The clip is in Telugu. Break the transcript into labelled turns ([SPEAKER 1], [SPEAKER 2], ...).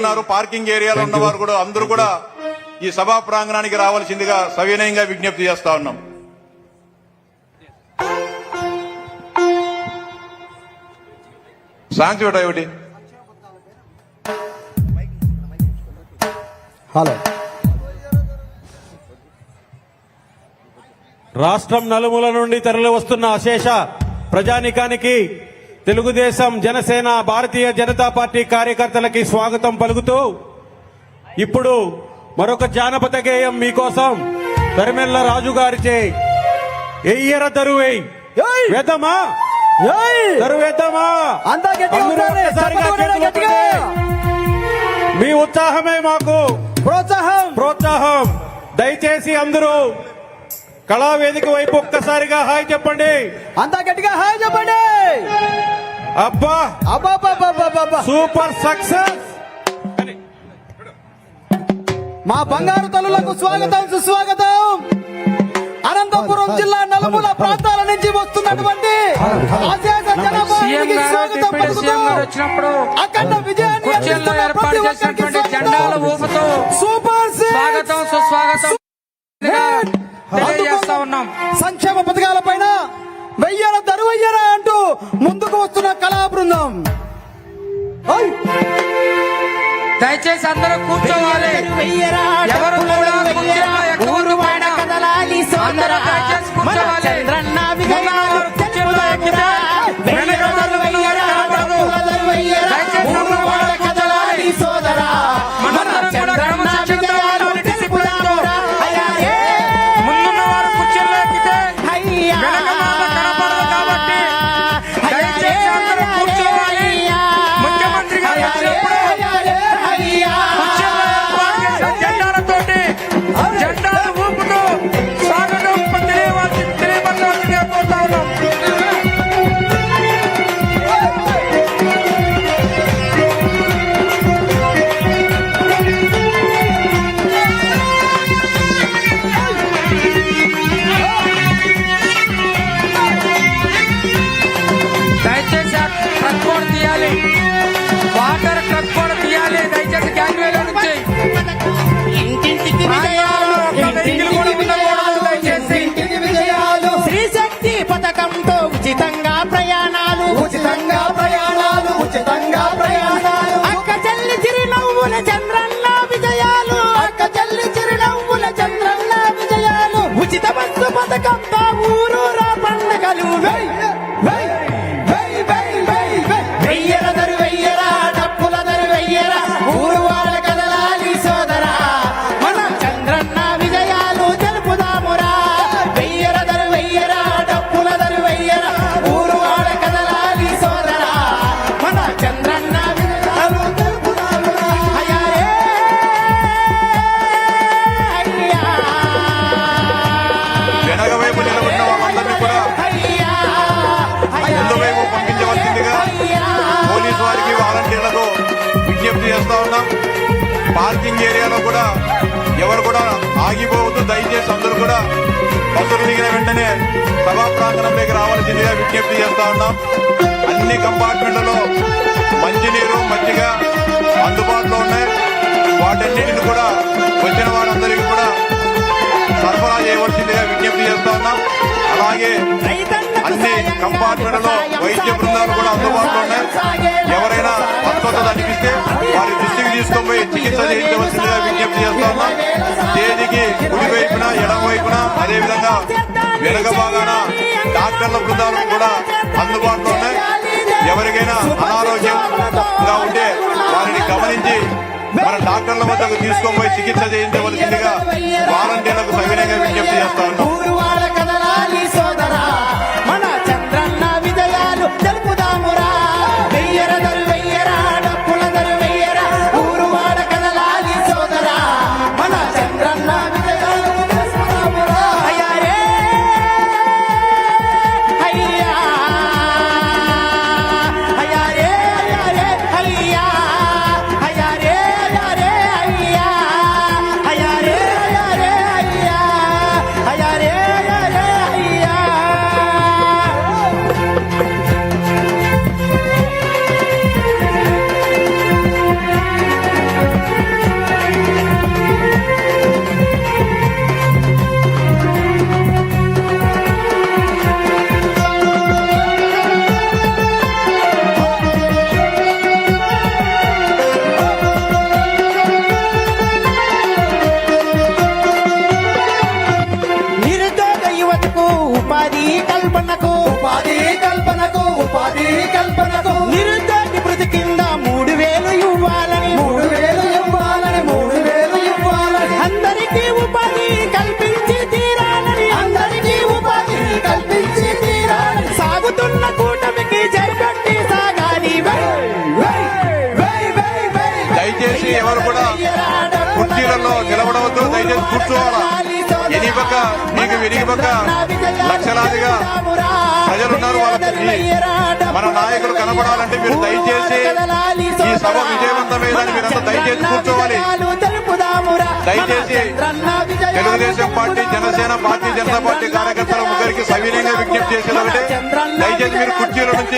[SPEAKER 1] పార్కింగ్ ఏరియాలో ఉన్నవారు కూడా అందరూ కూడా ఈ సభా ప్రాంగణానికి రావాల్సిందిగా సవినయంగా విజ్ఞప్తి చేస్తా ఉన్నాం. సాంగ్స్ పెట్టా ఒకటి.
[SPEAKER 2] హలో.
[SPEAKER 3] రాష్ట్రం నలుమూల నుండి తరలి వస్తున్న అశేష ప్రజానికానికి తెలుగుదేశం, జనసేన, భారతీయ జనతా పార్టీ కార్యకర్తలకి స్వాగతం పలుకుతూ ఇప్పుడు మరొక జానపద గేయం మీకోసం తరిమెల్ల రాజు గారిచే ఎయ్యర తరువై వేద్దామా తరువేద్దామా మీ ఉత్సాహమే మాకు ప్రోత్సాహం. దయచేసి అందరూ కళావేదిక వైపు ఒక్కసారిగా హాయ్ చెప్పండి.
[SPEAKER 2] అంతా గట్టిగా హాయ్ చెప్పండి.
[SPEAKER 3] అబ్బా సూపర్ సక్సెస్.
[SPEAKER 2] మా బంగారు తల్లులకు స్వాగతం, సుస్వాగతం. అనంతపురం జిల్లా నలుమూల ప్రాంతాల నుంచి వస్తున్నటువంటి అఖండ విజయాన్ని
[SPEAKER 4] ఏర్పాటు చేసినటువంటి జెండాల ఊపుతూ
[SPEAKER 2] సూపర్
[SPEAKER 4] స్వాగతం, సుస్వాగతం తెలియజేస్తా ఉన్నాం.
[SPEAKER 2] సంక్షేమ పథకాల పైన వెయ్యర దరువయ్యరా అంటూ ముందుకు వస్తున్న కళా బృందం.
[SPEAKER 4] దయచేసి అందరూ కూర్చోవాలి. ఎవరు కూడా కుర్చీలో ఎక్కువ పైన కదలాలి. అందరూ దయచేసి కూర్చోవాలి. కుర్చీలో ఎక్కితే వెనక వాళ్ళు కనపడదు. దయచేసి అందరూ కూడా కదలాలి సోదరా. మనందరం కూడా క్రమశిక్షణతో ఉండాలి, డిసిప్లిన్ తో. ముందున్న వారు కుర్చీలో ఎక్కితే వెనక వాళ్ళు కనపడదు కాబట్టి దయచేసి అందరూ కూర్చోవాలి. ముఖ్యమంత్రి గారు వచ్చినప్పుడు జెండాలతోటి జెండాలు ఊపుతూ స్వాగతం తెలియవలసిందిగా కోరుతా ఉన్నాం. దయచేసి ట్రక్ కూడా తీయాలి, వాటర్ ట్రక్ కూడా తీయాలి. దయచేసి గ్యాంగ్వేలో నుంచి
[SPEAKER 5] శ్రీశక్తి పథకంతో ఉచితంగా ప్రయాణాలు అక్క చెల్లి చిరునవ్వుల చంద్రన్న విజయాలు ఉచిత బస్సు పథకంతో ఊరూరా పండుగలు వెయ్యర దరు వెయ్యరా డప్పుల దరు వెయ్యరా ఊరు వాళ్ళ కదలాలి సోదరా మన చంద్రన్న విజయాలు తెలుపుదామురా. వెయ్యర దరు వెయ్యరా డప్పుల దరు వెయ్యరా ఊరు వాళ్ళ కదలాలి సోదరా మన చంద్రన్న విజయాలు తెలుపుదామురా. అయ్యారే అయ్యా
[SPEAKER 1] వెనక వైపు నిలబడిన వాళ్ళందరినీ కూడా ముందు వైపు పంపించవలసిందిగా పోలీసు వారికి, వాలంటీర్లకు విజ్ఞప్తి చేస్తా ఉన్నాం. పార్కింగ్ ఏరియాలో కూడా ఎవరు కూడా ఆగిపోవద్దు. దయచేసి అందరూ కూడా బస్సులు దిగిన వెంటనే సభా ప్రాంగణంలోకి రావాల్సిందిగా విజ్ఞప్తి చేస్తా ఉన్నాం. అన్ని కంపార్ట్మెంట్లలో మంచినీరు, మజ్జిగ అందుబాటులో ఉన్నాయి. వాటన్నిటిని కూడా వచ్చిన వారందరికీ కూడా సరఫరా చేయవలసిందిగా విజ్ఞప్తి చేస్తా ఉన్నాం. అలాగే అన్ని కంపార్ట్మెంట్లలో వైద్య బృందాలు కూడా అందుబాటులో ఉన్నాయి. ఎవరైనా అస్వస్థత అనిపిస్తే వారి దృష్టికి తీసుకుపోయి చికిత్స చేయించవలసిందిగా విజ్ఞప్తి చేస్తా ఉన్నాం. తేదీకి కుడి వైపున, ఎడమ వైపున, అదేవిధంగా వెనుక భాగాన డాక్టర్ల బృందాలు కూడా అందుబాటులో ఉన్నాయి. ఎవరికైనా అనారోగ్యంగా ఉంటే వారిని గమనించి మన డాక్టర్ల వద్దకు తీసుకుపోయి చికిత్స చేయించవలసిందిగా వాలంటీర్లకు సవినయంగా విజ్ఞప్తి చేస్తా ఉన్నాం.
[SPEAKER 5] మన చంద్రన్న విజయాలు తెలుపుదామురా. వెయ్యర దరు వెయ్యరా డప్పుల దరు వెయ్యరా ఊరు వాడ కదలాలి సోదరా మన చంద్రన్న విజయాలు తెలుపుదామురా. అయ్యారే అయ్యా అయ్యారే అయ్యారే అయ్యా అయ్యారే అయ్యారే అయ్యా అయ్యారే అయ్యారే అయ్యా అయ్యారే అయ్యారే అయ్యా
[SPEAKER 2] ఉపాధి కల్పనకు
[SPEAKER 5] నిరుద్యోగ భృతి కింద 3,000 ఇవ్వాలని
[SPEAKER 2] 3,000 ఇవ్వాలని 3,000 ఇవ్వాలని
[SPEAKER 5] అందరికీ ఉపాధి కల్పించి తీరాలని
[SPEAKER 2] అందరికీ ఉపాధి కల్పించి తీరాలని
[SPEAKER 5] సాగుతున్న కూటమికి జైపెట్టి సాగాలి
[SPEAKER 1] దయచేసి ఎవరు కూడా కుర్చీలలో నిలబడవద్దు, దయచేసి కూర్చోవాలా. ఎనిపక్క నీకు వెనిపక్క లక్షలాదిగా ప్రజలున్నారు. మన నాయకులు కనబడాలంటే మీరు దయచేసి ఈ సభ విజయవంతమేదని మీరంతా దయచేసి కూర్చోవాలి. దయచేసి తెలుగుదేశం పార్టీ, జనసేన, భారతీయ జనతా పార్టీ కార్యకర్తల ముగ్గురికి సవినయంగా విజ్ఞప్తి చేసేది ఒకటే, దయచేసి మీరు కుర్చీల నుంచి